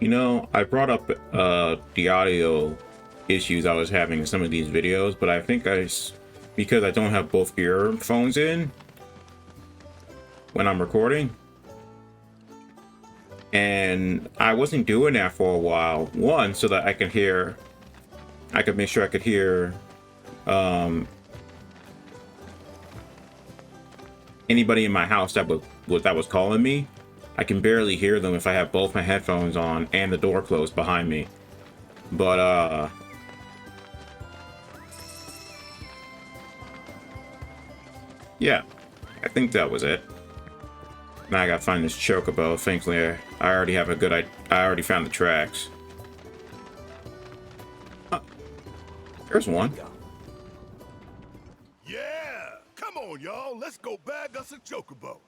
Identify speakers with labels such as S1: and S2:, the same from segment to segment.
S1: You know, I brought up the audio issues I was having in some of these videos, but I think because I don't have both earphones in when I'm recording, and I wasn't doing that for a while. One, so that I could make sure I could hear anybody in my house that was calling me. I can barely hear them if I have both my headphones on and the door closed behind me. But yeah, I think that was it. Now I gotta find this chocobo. Thankfully, I already have I already found the tracks. There's one.
S2: Yeah, come on, y'all. Let's go bag us a chocobo.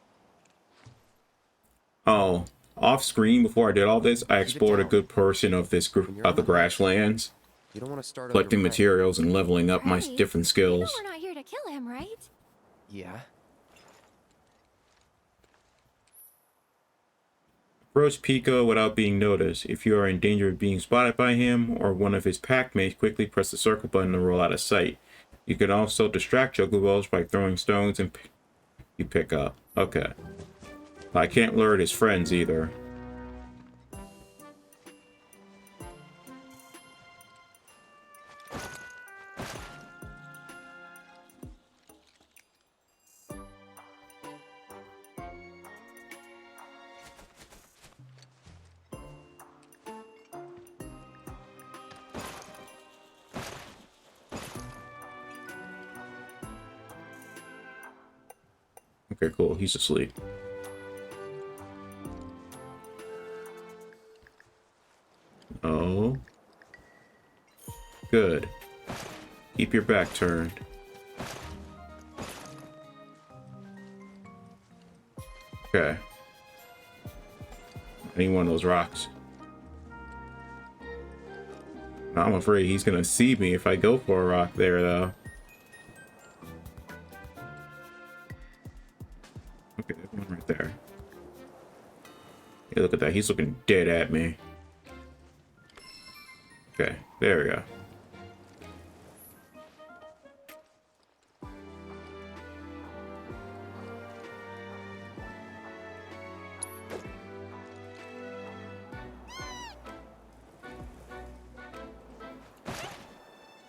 S1: Oh, off screen before I did all this, I explored a good portion of this group of the grasslands,
S3: You don't want to start
S1: collecting
S3: over
S1: materials and leveling up my different skills.
S4: You know we're not here to kill him, right?
S3: Yeah.
S1: Approach Pico without being noticed. If you are in danger of being spotted by him or one of his pack mates, quickly press the circle button to roll out of sight. You can also distract chocobos by throwing stones and you pick up. Okay. I can't lure his friends either. Okay, cool. He's asleep. Oh. Good. Keep your back turned. Okay. I need one of those rocks. I'm afraid he's gonna see me if I go for a rock there, though. Okay, one right there. Yeah, look at that. He's looking dead at me. Okay, there we go.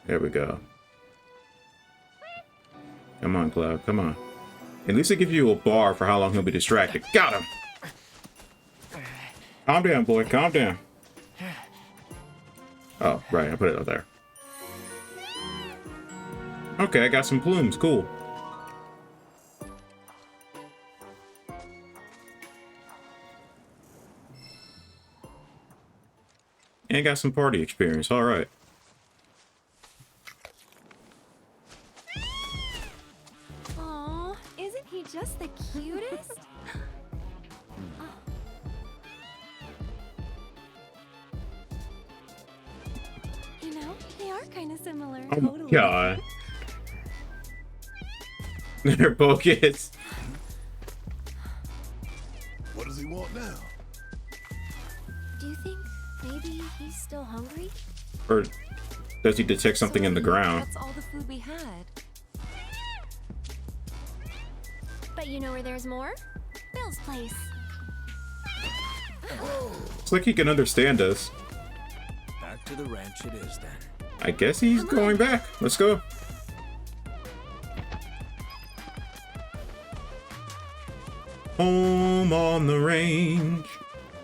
S1: There we go. Come on, Cloud. Come on. At least it gives you a bar for how long he'll be distracted. Got him! Calm down, boy. Calm down. Oh, right. I put it up there. Okay, I got some plumes. Cool. And got some party experience. All right.
S4: Aw, isn't he just the cutest? You know, they are kind of similar.
S1: Oh my god. They're bogus.
S2: What does he want now?
S4: Do you think maybe he's still hungry?
S1: Or does he detect something in the ground?
S4: That's all the food we had. But you know where there's more? Bill's place.
S1: It's like he can understand us.
S2: Back to the ranch it is then.
S1: I guess he's going back. Let's go. Home on the Range.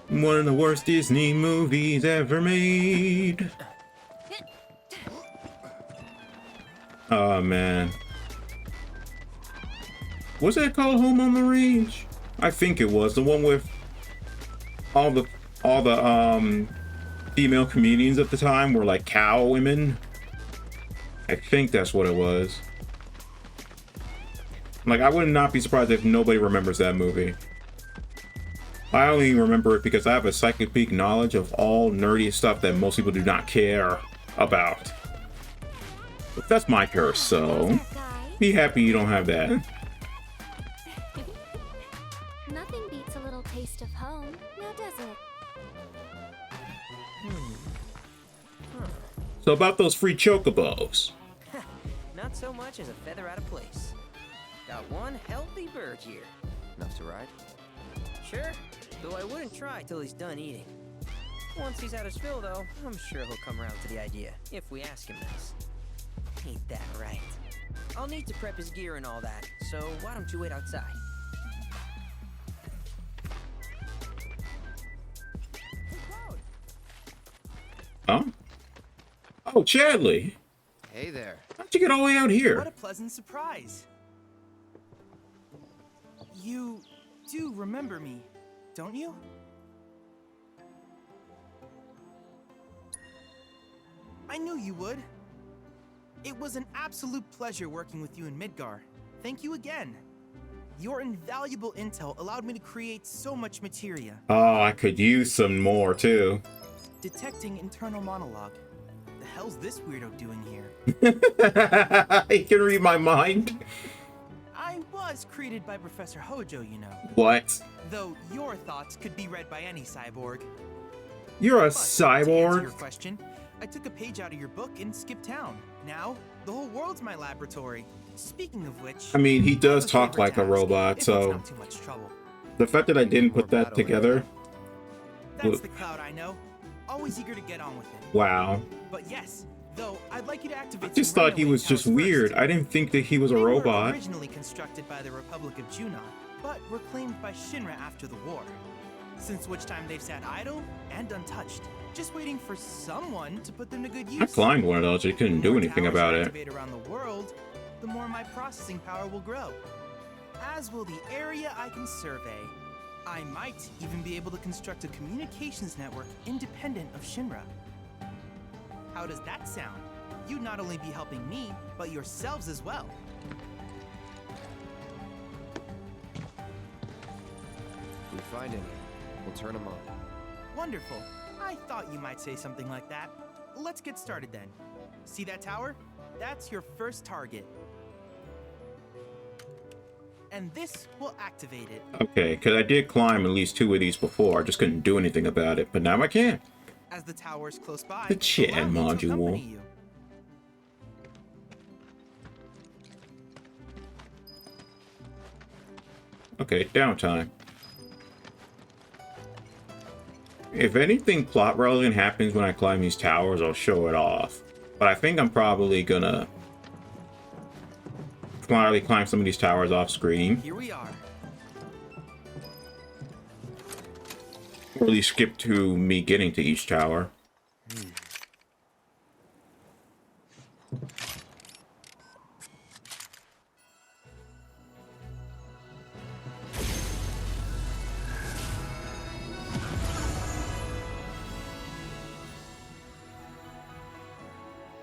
S1: One of the worst Disney movies ever made. Oh man. Was that called Home on the Range? I think it was. The one with all the female comedians at the time were like cow women. I think that's what it was. Like, I would not be surprised if nobody remembers that movie. I only remember it because I have a encyclopedic knowledge of all nerdy stuff that most people do not care about. But that's my curse, so be happy you don't have that.
S4: Nothing beats a little taste of home, now does it?
S1: So about those free chocobos.
S5: Not so much as a feather out of place. Got one healthy bird here.
S3: Enough to ride?
S5: Sure, though I wouldn't try till he's done eating. Once he's had his fill, though, I'm sure he'll come around to the idea, if we ask him this. Ain't that right? I'll need to prep his gear and all that, so why don't you wait outside?
S1: Huh? Oh, Chadley.
S3: Hey there.
S1: How'd you get all the way out
S6: What
S1: here?
S6: a pleasant surprise. You do remember me, don't you? I knew you would. It was an absolute pleasure working with you in Midgar. Thank you again. Your invaluable intel allowed me to create so much materia.
S1: Oh, I could use some more too.
S6: Detecting internal monologue. The hell's this weirdo doing here?
S1: He can read my mind.
S6: I was created by Professor Hojo, you know.
S1: What?
S6: Though your thoughts could be read by any cyborg.
S1: You're a
S6: But to answer your
S1: cyborg?
S6: question, I took a page out of your book and skipped town. Now, the whole world's my laboratory. Speaking of which,
S1: I mean, he does
S6: I have a
S1: talk
S6: favor
S1: like
S6: to
S1: a
S6: ask,
S1: robot,
S6: if it's
S1: so
S6: not too much trouble.
S1: the fact that I didn't put
S3: More
S1: that
S3: battle
S1: together,
S6: That's the Cloud I know. Always eager to get on with it.
S1: wow.
S6: But yes, though, I'd like you to activate
S1: I just
S6: some
S1: thought he
S6: runaway
S1: was just
S6: towers
S1: weird.
S6: first.
S1: I didn't think that he was a
S6: They were
S1: robot.
S6: originally constructed by the Republic of Junon, but were claimed by Shinra after the war. Since which time they've sat idle and untouched, just waiting for someone to put them to good use.
S1: I climbed one of those. I couldn't
S6: The
S1: do
S6: more
S1: anything
S6: towers
S1: about
S6: I
S1: it.
S6: activate around the world, the more my processing power will grow. As will the area I can survey. I might even be able to construct a communications network independent of Shinra. How does that sound? You'd not only be helping me, but yourselves as well.
S3: If we find any, we'll turn them on.
S6: Wonderful. I thought you might say something like that. Let's get started then. See that tower? That's your first target. And this will activate it.
S1: Okay, because I did climb at least 2 of these before. I just couldn't do anything about it. But now I can.
S6: As the tower is close by,
S1: The Chad
S6: allow me to
S1: module.
S6: accompany you.
S1: Okay, downtime. If anything plot relevant happens when I climb these towers, I'll show it off. But I think I'm probably gonna probably climb some of these towers off screen.
S6: Here we are.
S1: Or at least skip to me getting to each tower.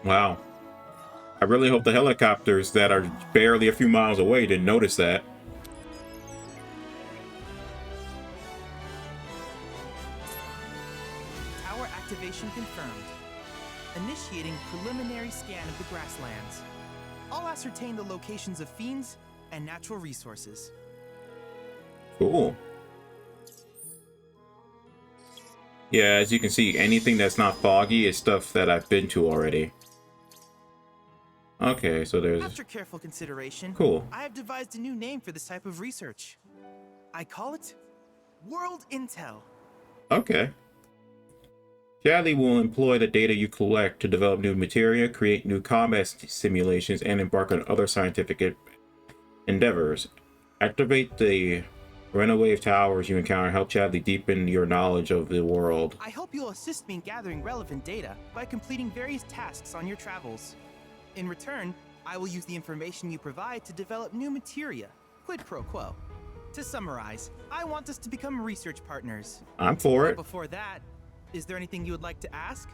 S1: Wow. I really hope the helicopters that are barely a few miles away didn't notice that.
S6: Tower activation confirmed. Initiating preliminary scan of the grasslands. I'll ascertain the locations of fiends and natural resources.
S1: Cool. Yeah, as you can see, anything that's not foggy is stuff that I've been to already. Okay, so there's...
S6: After careful consideration,
S1: Cool.
S6: I have devised a new name for this type of research. I call it World Intel.
S1: Okay. Chadley will employ the data you collect to develop new materia, create new combat simulations, and embark on other scientific endeavors. Activate the runaway towers you encounter. Help Chadley deepen your knowledge of the world.
S6: I hope you'll assist me in gathering relevant data by completing various tasks on your travels. In return, I will use the information you provide to develop new materia. Quid pro quo. To summarize, I want us to become research partners.
S1: I'm for
S6: But
S1: it.
S6: before that, is there anything you would like to ask?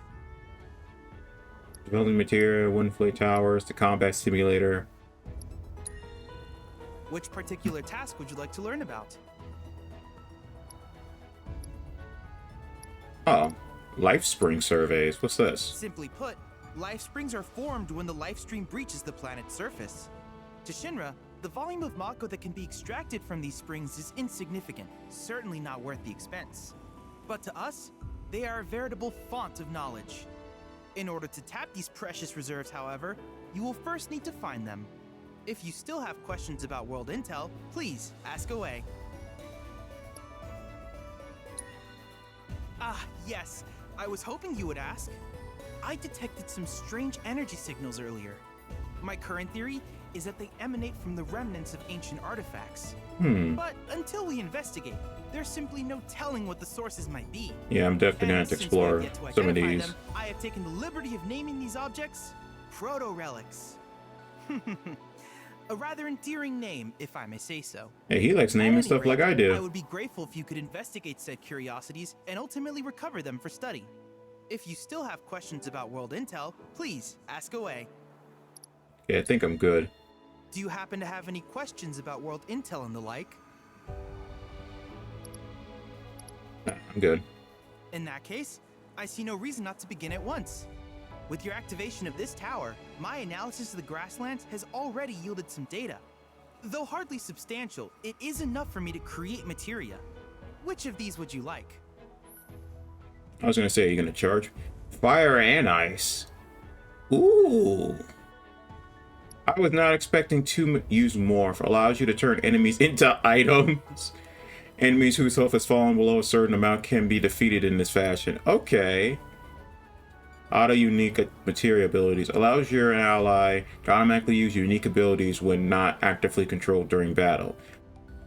S1: Developing materia, Windflay Towers, the combat simulator.
S6: Which particular task would you like to learn about?
S1: Oh, life spring surveys. What's this?
S6: Simply put, life springs are formed when the life stream breaches the planet's surface. To Shinra, the volume of Mako that can be extracted from these springs is insignificant, certainly not worth the expense. But to us, they are a veritable font of knowledge. In order to tap these precious reserves, however, you will first need to find them. If you still have questions about world intel, please ask away. Ah, yes. I was hoping you would ask. I detected some strange energy signals earlier. My current theory is that they emanate from the remnants of ancient artifacts. But until we investigate, there's simply no telling what the sources might be.
S1: Yeah, I'm definitely gonna have to
S6: And since we have
S1: explore
S6: yet to
S1: some of
S6: identify
S1: these.
S6: them, I have taken the liberty of naming these objects proto-relics. A rather endearing name, if I may say so.
S1: Hey, he likes naming
S6: At any
S1: stuff like
S6: rate,
S1: I do.
S6: I would be grateful if you could investigate said curiosities and ultimately recover them for study. If you still have questions about world intel, please ask away.
S1: Yeah, I think I'm good.
S6: Do you happen to have any questions about world intel and the like?
S1: Nah, I'm good.
S6: In that case, I see no reason not to begin at once. With your activation of this tower, my analysis of the grasslands has already yielded some data. Though hardly substantial, it is enough for me to create materia. Which of these would you like?
S1: I was gonna say, you're gonna charge fire and ice. Ooh. I was not expecting to use morph. Allows you to turn enemies into items. Enemies whose health has fallen below a certain amount can be defeated in this fashion. Okay. Auto unique materia abilities. Allows your ally to automatically use unique abilities when not actively controlled during battle.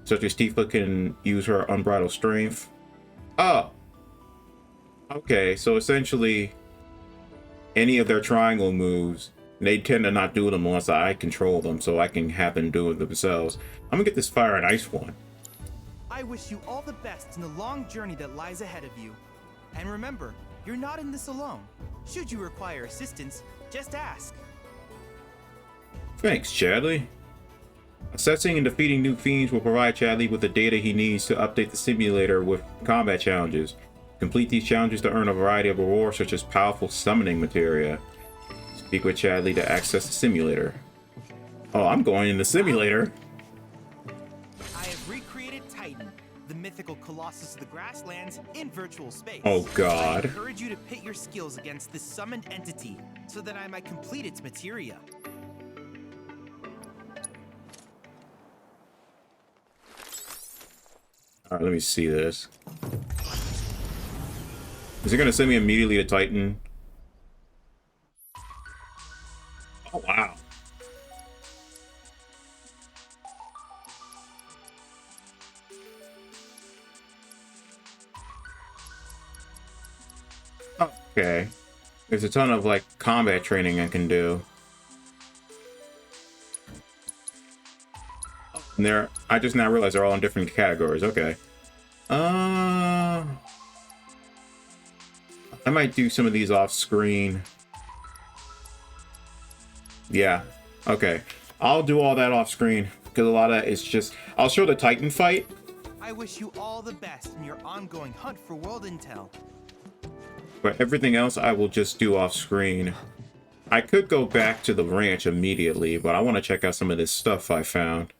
S1: Such as Tifa can use her unbridled strength. Oh. Okay, so essentially any of their triangle moves, they tend to not do them unless I control them, so I can have them do it themselves. I'm gonna get this fire and ice one.
S6: I wish you all the best in the long journey that lies ahead of you. And remember, you're not in this alone. Should you require assistance, just ask.
S1: Thanks, Chadley. Assessing and defeating new fiends will provide Chadley with the data he needs to update the simulator with combat challenges. Complete these challenges to earn a variety of rewards such as powerful summoning materia. Speak with Chadley to access the simulator. Oh, I'm going in the simulator.
S6: I have recreated Titan, the mythical colossus of the grasslands, in virtual space.
S1: Oh, God.
S6: I encourage you to pit your skills against this summoned entity so that I might complete its materia.
S1: Alright, let me see this. Is it gonna send me immediately to Titan? Oh, wow. Okay. There's a ton of, like, combat training I can do. And I just now realized they're all in different categories. Okay. I might do some of these off screen. Yeah. Okay. I'll do all that off screen because a lot of it's just. I'll show the Titan fight.
S6: I wish you all the best in your ongoing hunt for world intel.
S1: But everything else I will just do off screen. I could go back to the ranch immediately, but I want to check out some of this stuff I found.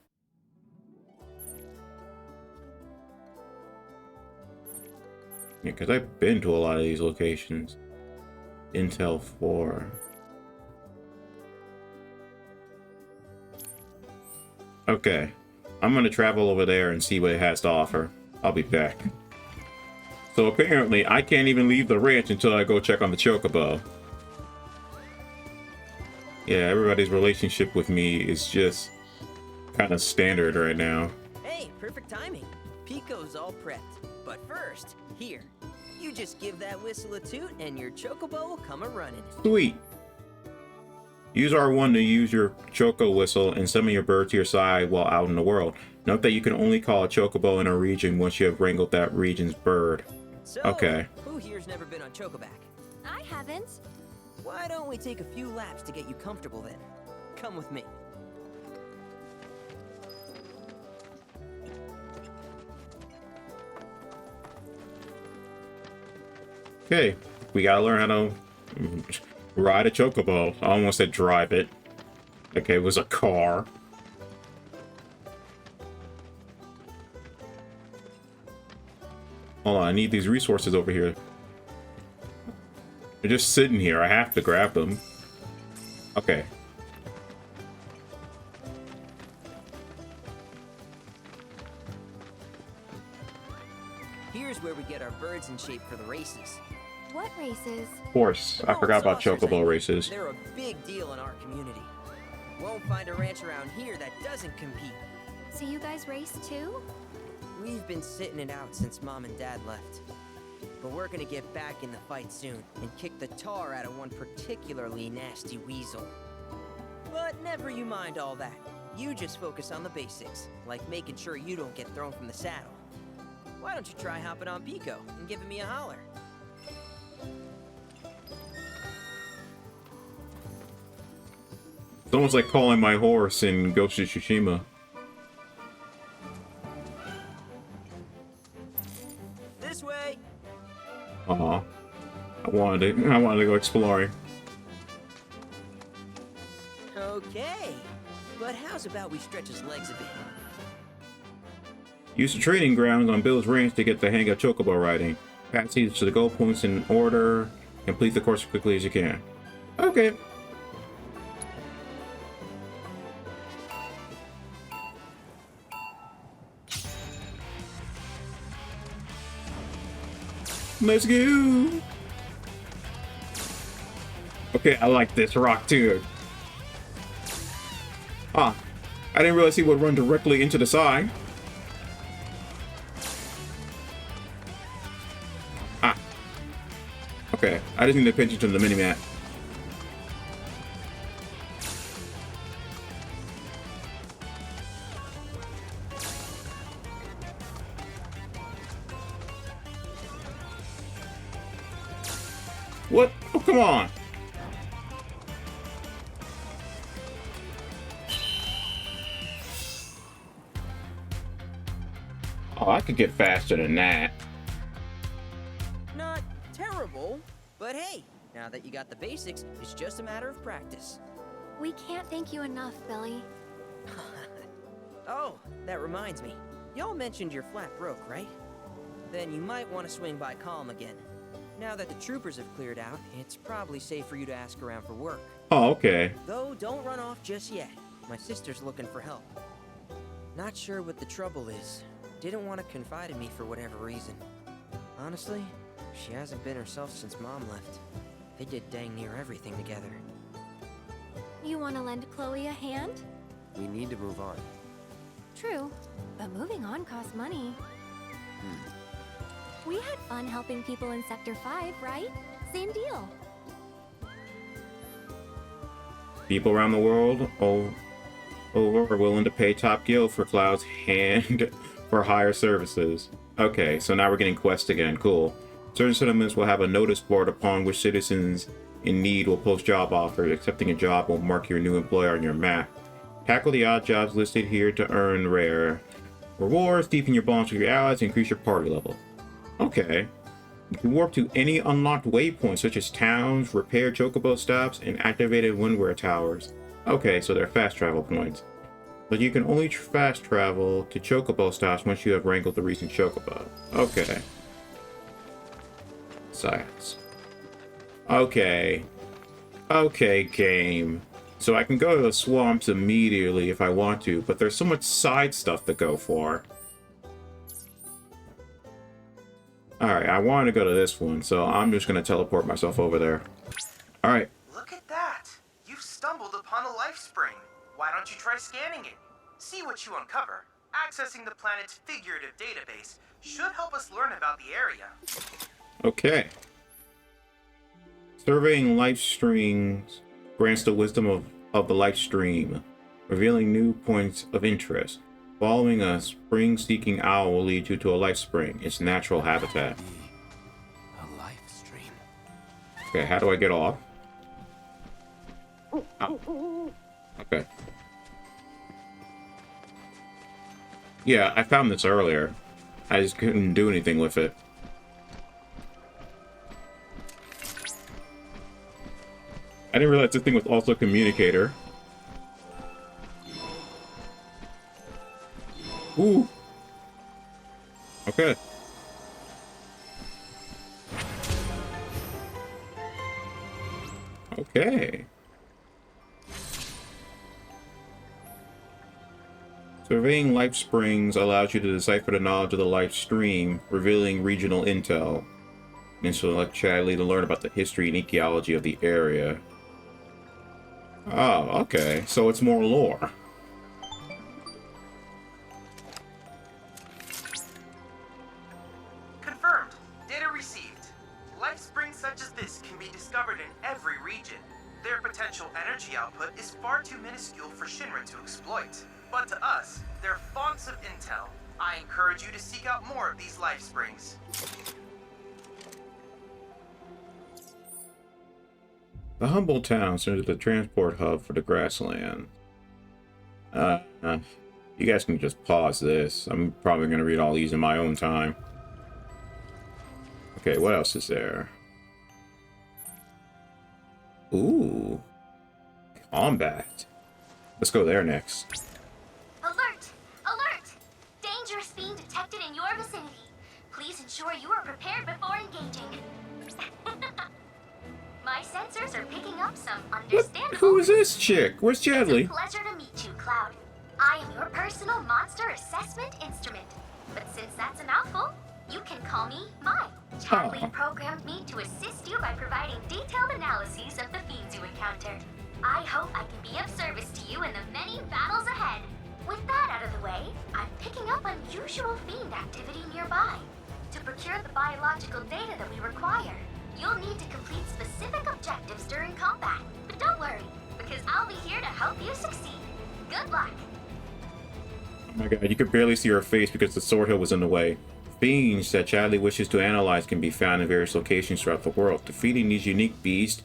S1: Yeah, because I've been to a lot of these locations. Intel 4. Okay. I'm going to travel over there and see what it has to offer. I'll be back. So apparently, I can't even leave the ranch until I go check on the Chocobo. Yeah, everybody's relationship with me is just kind of standard right now.
S5: Hey, perfect timing. Pico's all prepped. But first, here. You just give that whistle a toot and your Chocobo will come a-running.
S1: Sweet. Use R1 to use your Choco whistle and summon your bird to your side while out in the world. Note that you can only call a Chocobo in a region once you have wrangled that region's bird.
S5: So,
S1: Okay.
S5: Who here's never been on Chocoback?
S4: I haven't.
S5: Why don't we take a few laps to get you comfortable then? Come with me.
S1: Okay, we gotta learn how to ride a Chocobo. I almost said drive it. Okay, it was a car. Hold on, I need these resources over here. They're just sitting here. I have to grab them. Okay.
S5: Here's where we get our birds in shape for the races.
S4: What races?
S1: Of course. I forgot about chocobo races.
S5: They're a big deal in our community. Won't find a ranch around here that doesn't compete.
S4: So you guys race too?
S5: We've been sitting it out since Mom and Dad left. But we're gonna get back in the fight soon and kick the tar out of one particularly nasty weasel. But never you mind all that. You just focus on the basics, like making sure you don't get thrown from the saddle. Why don't you try hopping on Pico and giving me a holler?
S1: It's almost like calling my horse in Ghost of Tsushima.
S5: This way.
S1: Aw. I wanted to go exploring.
S5: Okay. But how's about we stretch his legs a bit?
S1: Use the training grounds on Bill's range to get the hang of chocobo riding. Pass these to the goal points in order. Complete the course as quickly as you can. Okay. Let's go. Okay, I like this rock too. Ah, I didn't realize he would run directly into the side. Ah. Okay, I just need to pay attention to the mini-map. What? Oh, come on. Oh, I could get faster than that.
S5: Not terrible, but hey, now that you got the basics, it's just a matter of practice.
S4: We can't thank you enough, Billy.
S5: Oh, that reminds me. Y'all mentioned your flat broke, right? Then you might want to swing by Calm again. Now that the troopers have cleared out, it's probably safe for you to ask around for work.
S1: Oh, okay.
S5: Though, don't run off just yet. My sister's looking for help. Not sure what the trouble is. Didn't want to confide in me for whatever reason. Honestly, she hasn't been herself since Mom left. They did dang near everything together.
S4: You want to lend Chloe a hand?
S3: We need to move on.
S4: True, but moving on costs money. We had fun helping people in Sector 5, right? Same deal.
S1: People around the world over are willing to pay top guild for Cloud's hand for higher services. Okay, so now we're getting quests again. Cool. Certain settlements will have a notice board upon which citizens in need will post job offers. Accepting a job will mark your new employer on your map. Tackle the odd jobs listed here to earn rare rewards, deepen your bonds with your allies, and increase your party level. Okay. You can warp to any unlocked waypoints, such as towns, repair chocobo stops, and activated windwear towers. Okay, so they're fast travel points. But you can only fast travel to chocobo stops once you have wrangled the recent chocobo. Okay. Science. Okay. Okay, game. So I can go to the swamps immediately if I want to, but there's so much side stuff to go for. Alright, I want to go to this one, so I'm just going to teleport myself over there. Alright.
S6: Look at that! You've stumbled upon a life spring. Why don't you try scanning it? See what you uncover. Accessing the planet's figurative database should help us learn about the area.
S1: Okay. Surveying life streams grants the wisdom of the life stream, revealing new points of interest. Following a spring-seeking owl will lead you to a life spring, its natural habitat.
S3: A life stream.
S1: Okay, how do I get off? Oh. Okay. Yeah, I found this earlier. I just couldn't do anything with it. I didn't realize this thing was also a communicator. Ooh. Okay. Okay. Surveying life springs allows you to decipher the knowledge of the life stream, revealing regional intel. And select Chadley to learn about the history and ecology of the area. Oh, okay. So it's more lore.
S6: Confirmed. Data received. Life springs such as this can be discovered in every region. Their potential energy output is far too minuscule for Shinra to exploit. But to us, they're fonts of intel. I encourage you to seek out more of these life springs.
S1: The humble town serves as the transport hub for the grassland. You guys can just pause this. I'm probably going to read all these in my own time. Okay, what else is there? Ooh. Combat. Let's go there next.
S4: Alert! Alert! Dangerous fiend detected in your vicinity. Please ensure you are prepared before engaging. My sensors are picking up some understandable...
S1: Who is this chick? Where's Chadley?
S4: It's a pleasure to meet you, Cloud. I am your personal monster assessment instrument. But since that's a mouthful, you can call me Mai. Chadley programmed me to assist you by providing detailed analyses of the fiends you encountered. I hope I can be of service to you in the many battles ahead. With that out of the way, I'm picking up unusual fiend activity nearby. To procure the biological data that we require, you'll need to complete specific objectives during combat. But don't worry, because I'll be here to help you succeed. Good luck.
S1: Oh my god, you could barely see her face because the sword hill was in the way. Fiends that Chadley wishes to analyze can be found in various locations throughout the world. Defeating these unique beasts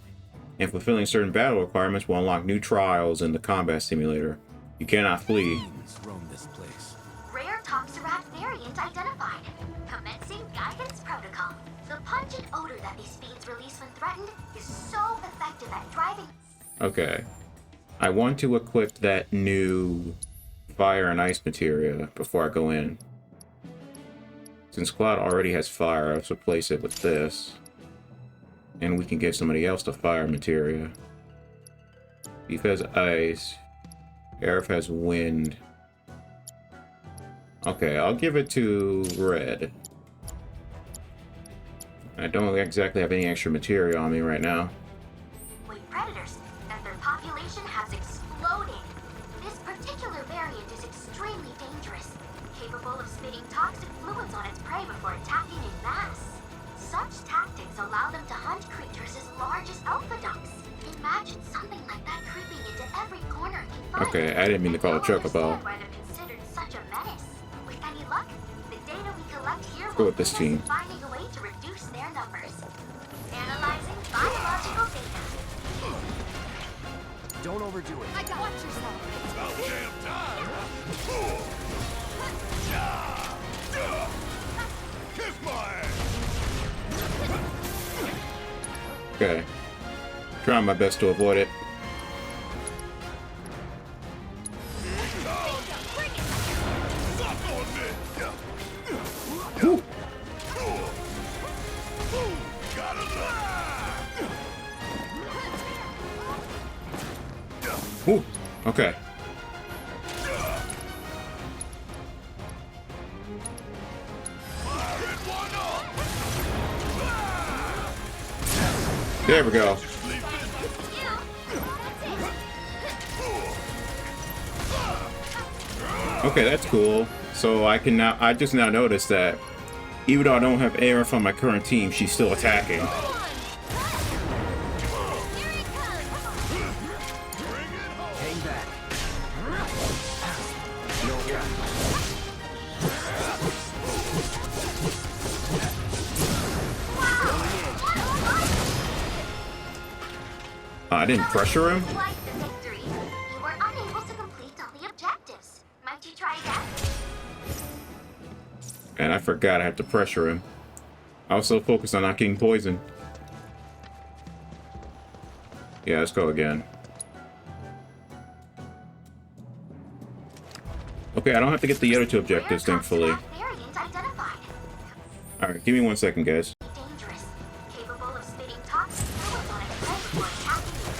S1: and fulfilling certain battle requirements will unlock new trials in the combat simulator. You cannot flee.
S3: Fiends roam this place.
S4: Rare Toxarat variant identified. Commencing guidance protocol. The pungent odor that these fiends release when threatened is so effective at driving...
S1: Okay. I want to equip that new fire and ice materia before I go in. Since Cloud already has fire, let's replace it with this. And we can give somebody else the fire materia. Beef has ice. Aerith has wind. Okay, I'll give it to Red. I don't exactly have any extra material on me right now.
S4: With predators, and their population has exploded. This particular variant is extremely dangerous, capable of spitting toxic fluids on its prey before attacking in mass. Such tactics allow them to hunt creatures as large as alpha ducks. Imagine something like that creeping into every corner it can find.
S1: Okay, I didn't mean to call it Chocobo.
S4: Why they're considered such a menace. With any luck, the data we collect here
S1: Go
S4: will
S1: with this
S4: lead us
S1: team.
S4: to finding a way to reduce their numbers. Analyzing biological data.
S3: Don't overdo it.
S4: I got watch yourself.
S2: About damn time! Kiss my ass!
S1: Okay. Trying my best to avoid it.
S2: Suck on me!
S1: Whew.
S2: Gotta
S1: Whew. Okay. There we go. Okay, that's cool. So I can now, I just now noticed that even though I don't have Aerith on my current team, she's still attacking.
S3: Hang back. No gap.
S1: I didn't pressure him.
S4: Like the victory, you were unable to complete all the objectives. Might you try again?
S1: And I forgot I have to pressure him. I was so focused on not getting poisoned. Yeah, let's go again. Okay, I don't have to get the other two objectives, thankfully.
S4: Variant identified.
S1: Alright, give me 1 second, guys.
S4: Dangerous, capable of spitting toxic fluids on its prey before attacking in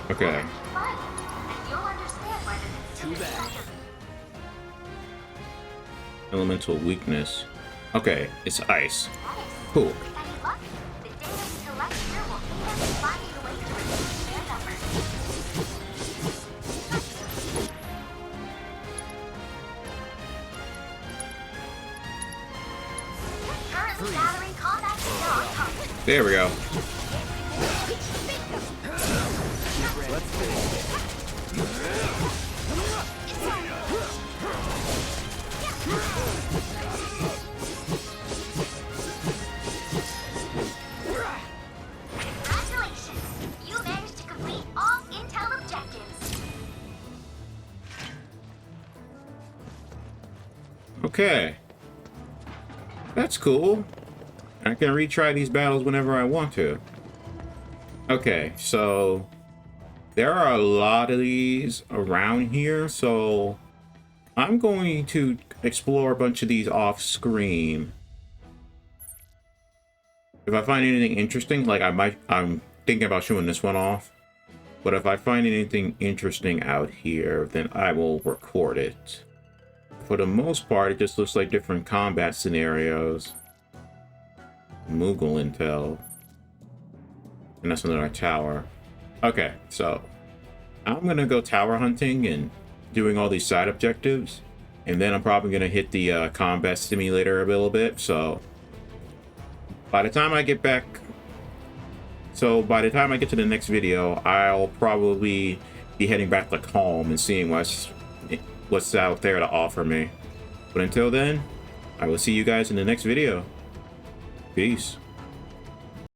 S1: Okay.
S4: Fine, and you'll understand why the
S5: Too bad.
S1: Elemental weakness. Okay, it's ice.
S4: Nice.
S1: Cool.
S4: With any luck, the data we collect here will aid us in finding a way to reduce their numbers. Currently gathering combat data on target.
S1: There we go.
S4: Congratulations! You managed to complete all intel objectives.
S1: Okay. That's cool. I can retry these battles whenever I want to. Okay, so there are a lot of these around here, so I'm going to explore a bunch of these off screen. If I find anything interesting, like I'm thinking about showing this one off, but if I find anything interesting out here, then I will record it. For the most part, it just looks like different combat scenarios. Moogle intel. And that's another tower. Okay, so I'm gonna go tower hunting and doing all these side objectives. And then I'm probably gonna hit the combat simulator a little bit. So by the time I get back, by the time I get to the next video, I'll probably be heading back to Calm and seeing what's out there to offer me. But until then, I will see you guys in the next video. Peace.